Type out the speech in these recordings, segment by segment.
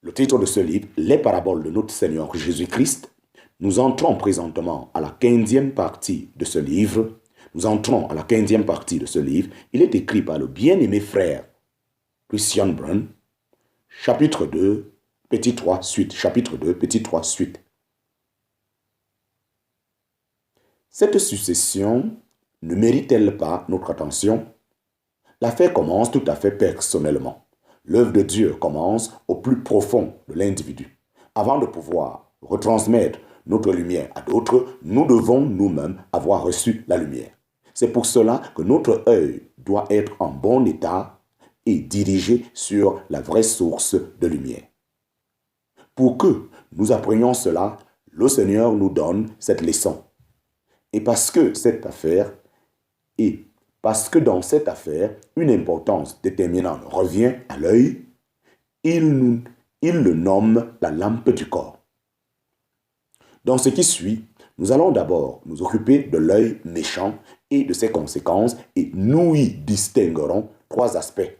Le titre de ce livre, Les paraboles de notre Seigneur Jésus-Christ. Nous entrons présentement à la 15e partie de ce livre. Il est écrit par le bien-aimé frère Christian Brun, chapitre 2, petit 3, suite. Chapitre 2, petit 3, suite. Cette succession ne mérite-t-elle pas notre attention? L'affaire commence tout à fait personnellement. L'œuvre de Dieu commence au plus profond de l'individu. Avant de pouvoir retransmettre notre lumière à d'autres, nous devons nous-mêmes avoir reçu la lumière. C'est pour cela que notre œil doit être en bon état et dirigé sur la vraie source de lumière. Pour que nous apprenions cela, le Seigneur nous donne cette leçon. Et parce que dans cette affaire, une importance déterminante revient à l'œil, il le nomme la lampe du corps. Dans ce qui suit, nous allons d'abord nous occuper de l'œil méchant et de ses conséquences, et nous y distinguerons trois aspects,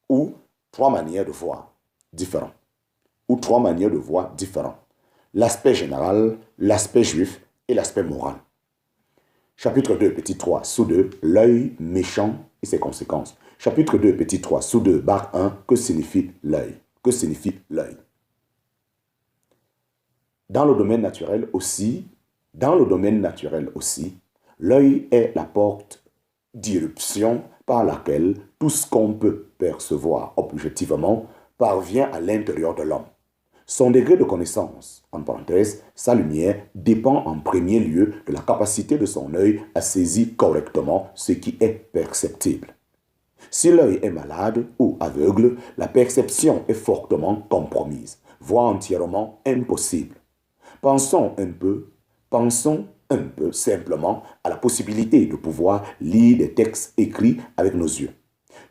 ou trois manières de voir différents. L'aspect général, l'aspect juif et l'aspect moral. Chapitre 2, petit 3, sous 2, l'œil méchant et ses conséquences. Chapitre 2, petit 3, sous 2, barre 1, que signifie l'œil? Dans le domaine naturel aussi, l'œil est la porte d'irruption par laquelle tout ce qu'on peut percevoir objectivement parvient à l'intérieur de l'homme. Son degré de connaissance, en parenthèse, sa lumière, dépend en premier lieu de la capacité de son œil à saisir correctement ce qui est perceptible. Si l'œil est malade ou aveugle, la perception est fortement compromise, voire entièrement impossible. Pensons un peu simplement à la possibilité de pouvoir lire des textes écrits avec nos yeux.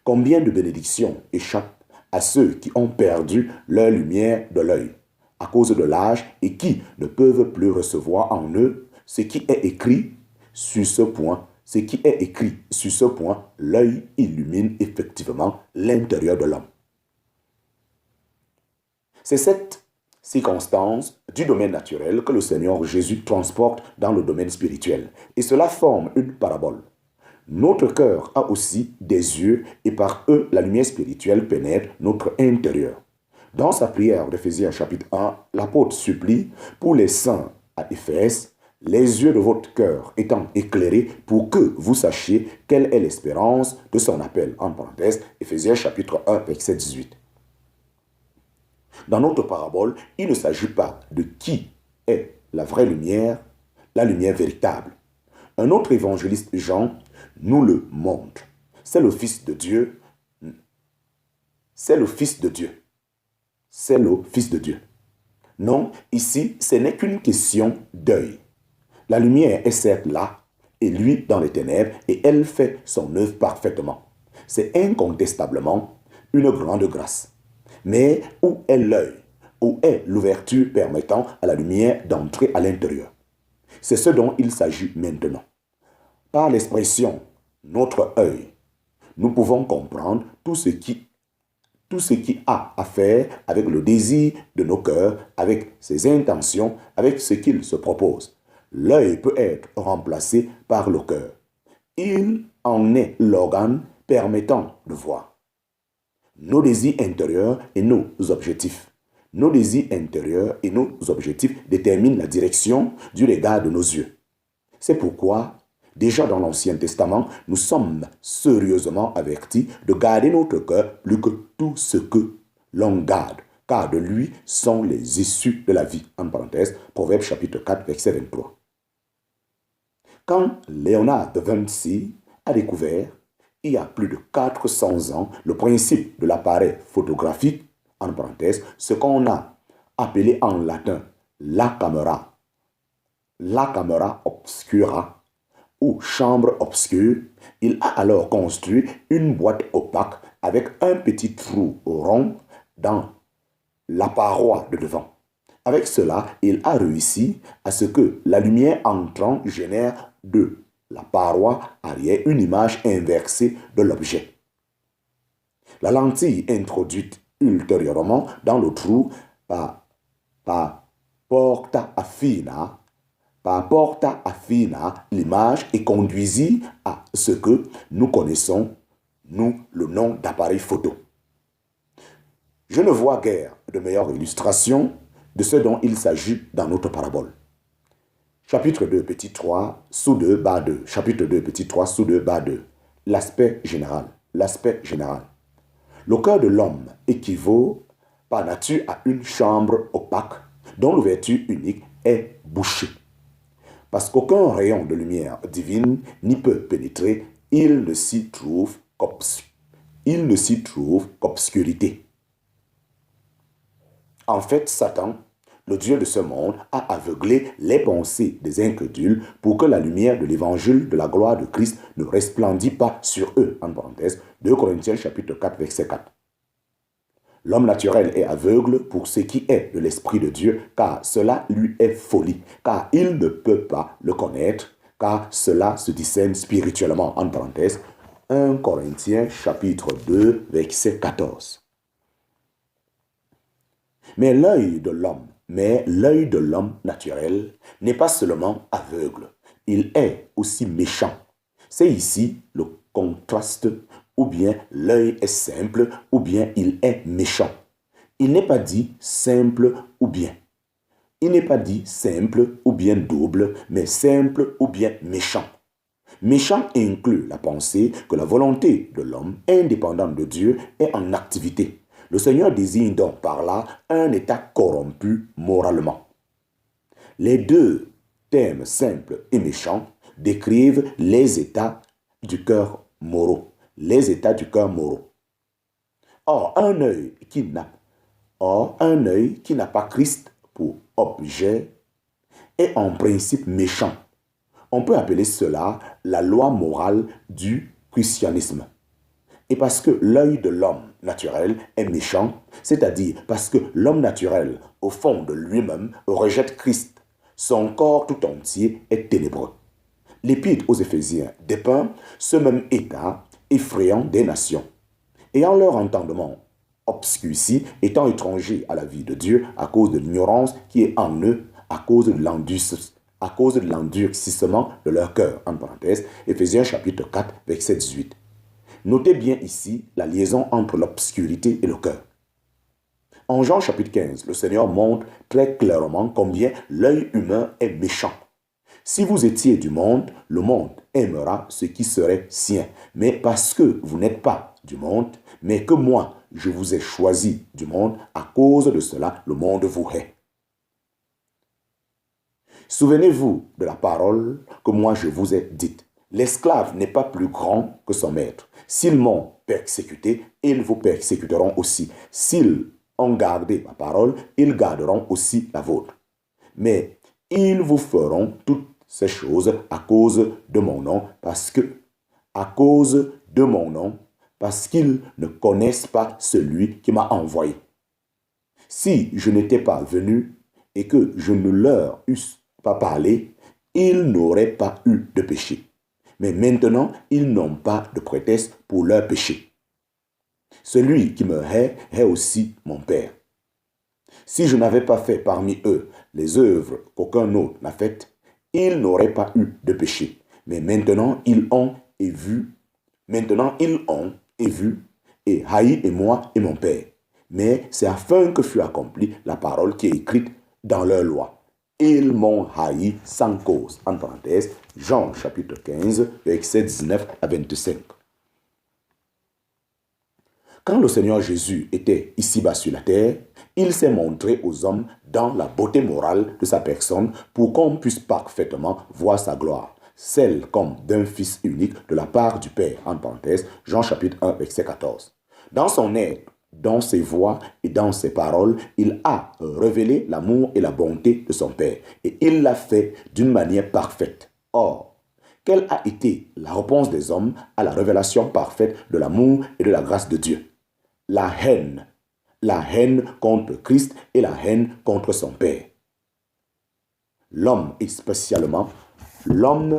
Combien de bénédictions échappent à ceux qui ont perdu leur lumière de l'œil à cause de l'âge et qui ne peuvent plus recevoir en eux ce qui est écrit sur ce point. L'œil illumine effectivement l'intérieur de l'homme. C'est cette circonstance du domaine naturel que le Seigneur Jésus transporte dans le domaine spirituel. Et cela forme une parabole. Notre cœur a aussi des yeux et par eux, la lumière spirituelle pénètre notre intérieur. Dans sa prière d'Éphésiens chapitre 1, l'apôtre supplie pour les saints à Éphèse, les yeux de votre cœur étant éclairés pour que vous sachiez quelle est l'espérance de son appel. En parenthèse, Éphésiens chapitre 1, verset 18. Dans notre parabole, il ne s'agit pas de qui est la vraie lumière, la lumière véritable. Un autre évangéliste, Jean, nous le montre. C'est le Fils de Dieu. Non, ici, ce n'est qu'une question d'œil. La lumière est certes là, et lui dans les ténèbres, et elle fait son œuvre parfaitement. C'est incontestablement une grande grâce. Mais où est l'œil? Où est l'ouverture permettant à la lumière d'entrer à l'intérieur? C'est ce dont il s'agit maintenant. Par l'expression « notre œil », nous pouvons comprendre tout ce qui a à faire avec le désir de nos cœurs, avec ses intentions, avec ce qu'il se propose. L'œil peut être remplacé par le cœur. Il en est l'organe permettant de voir. Nos désirs intérieurs et nos objectifs. Déterminent la direction du regard de nos yeux. C'est pourquoi, déjà dans l'Ancien Testament, nous sommes sérieusement avertis de garder notre cœur plus que tout ce que l'on garde, car de lui sont les issues de la vie. En parenthèse, Proverbe chapitre 4, verset 23. Quand Léonard de Vinci a découvert, il y a plus de 400 ans, le principe de l'appareil photographique, en parenthèse, ce qu'on a appelé en latin la camera obscura ou chambre obscure, il a alors construit une boîte opaque avec un petit trou rond dans la paroi de devant. Avec cela, il a réussi à ce que la lumière entrant génère de la paroi arrière une image inversée de l'objet. La lentille introduite ultérieurement dans le trou par porta a fina l'image et conduisit à ce que nous connaissons, nous, le nom d'appareil photo. Je ne vois guère de meilleure illustration de ce dont il s'agit dans notre parabole. Chapitre 2, petit 3, sous 2, bas 2. Chapitre 2, petit 3, sous 2, bas 2. L'aspect général. L'aspect général. Le cœur de l'homme équivaut par nature à une chambre opaque dont l'ouverture unique est bouchée. Parce qu'aucun rayon de lumière divine n'y peut pénétrer, il ne s'y trouve qu'obscurité. En fait, Satan, le Dieu de ce monde, a aveuglé les pensées des incrédules pour que la lumière de l'évangile de la gloire de Christ ne resplendit pas sur eux. En parenthèse, 2 Corinthiens chapitre 4, verset 4. L'homme naturel est aveugle pour ce qui est de l'Esprit de Dieu, car cela lui est folie, car il ne peut pas le connaître, car cela se discerne spirituellement. En parenthèse, 1 Corinthiens chapitre 2, verset 14. Mais l'œil de l'homme naturel n'est pas seulement aveugle, il est aussi méchant. C'est ici le contraste, ou bien l'œil est simple, ou bien il est méchant. Il n'est pas dit simple ou bien. Il n'est pas dit simple ou bien double, mais simple ou bien méchant. Méchant inclut la pensée que la volonté de l'homme, indépendante de Dieu, est en activité. Le Seigneur désigne donc par là un état corrompu moralement. Les deux termes simples et méchants décrivent les états du cœur moraux. Les états du cœur moraux. Or, un œil qui n'a pas Christ pour objet est en principe méchant. On peut appeler cela la loi morale du christianisme. Et parce que l'œil de l'homme naturel est méchant, c'est-à-dire parce que l'homme naturel, au fond de lui-même, rejette Christ, son corps tout entier est ténébreux. L'Épître aux Éphésiens dépeint ce même état effrayant des nations, ayant leur entendement obscurci, étant étrangers à la vie de Dieu à cause de l'ignorance qui est en eux, à cause de l'endurcissement de leur cœur. En parenthèse, Éphésiens chapitre 4, verset 18. Notez bien ici la liaison entre l'obscurité et le cœur. En Jean chapitre 15, le Seigneur montre très clairement combien l'œil humain est méchant. Si vous étiez du monde, le monde aimera ce qui serait sien. Mais parce que vous n'êtes pas du monde, mais que moi, je vous ai choisi du monde, à cause de cela, le monde vous hait. Souvenez-vous de la parole que moi je vous ai dite. L'esclave n'est pas plus grand que son maître. S'ils m'ont persécuté, ils vous persécuteront aussi. S'ils ont gardé ma parole, ils garderont aussi la vôtre. Mais ils vous feront toutes ces choses à cause de mon nom, parce qu'ils ne connaissent pas celui qui m'a envoyé. Si je n'étais pas venu et que je ne leur eusse pas parlé, ils n'auraient pas eu de péché. Mais maintenant, ils n'ont pas de prétexte pour leur péché. Celui qui me hait aussi mon Père. Si je n'avais pas fait parmi eux les œuvres qu'aucun autre n'a faites, ils n'auraient pas eu de péché. Mais maintenant, ils ont et vu et haï et moi et mon Père. Mais c'est afin que fût accomplie la parole qui est écrite dans leur loi. Ils m'ont haï sans cause. En parenthèse, Jean chapitre 15, versets 19 à 25. Quand le Seigneur Jésus était ici-bas sur la terre, il s'est montré aux hommes dans la beauté morale de sa personne pour qu'on puisse parfaitement voir sa gloire, celle comme d'un Fils unique de la part du Père. En parenthèse, Jean chapitre 1, verset 14. Dans son être, dans ses voix et dans ses paroles, il a révélé l'amour et la bonté de son Père. Et il l'a fait d'une manière parfaite. Or, quelle a été la réponse des hommes à la révélation parfaite de l'amour et de la grâce de Dieu? La haine contre Christ et la haine contre son Père. L'homme, et spécialement l'homme.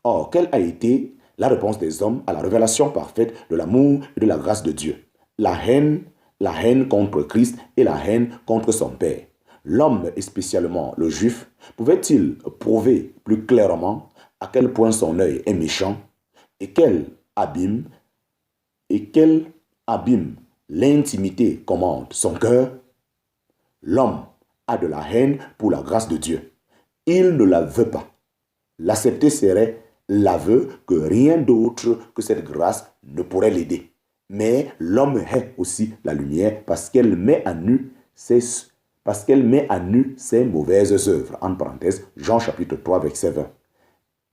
Or, quelle a été la réponse des hommes à la révélation parfaite de l'amour et de la grâce de Dieu. La haine contre Christ et la haine contre son Père. L'homme, et spécialement le juif, pouvait-il prouver plus clairement à quel point son œil est méchant et quel abîme l'intimité commande son cœur? L'homme a de la haine pour la grâce de Dieu. Il ne la veut pas. L'accepter serait l'aveu que rien d'autre que cette grâce ne pourrait l'aider. Mais l'homme hait aussi la lumière parce qu'elle met à nu ses mauvaises œuvres. En parenthèse, Jean chapitre 3, verset 20.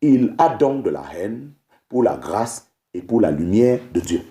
Il a donc de la haine pour la grâce et pour la lumière de Dieu.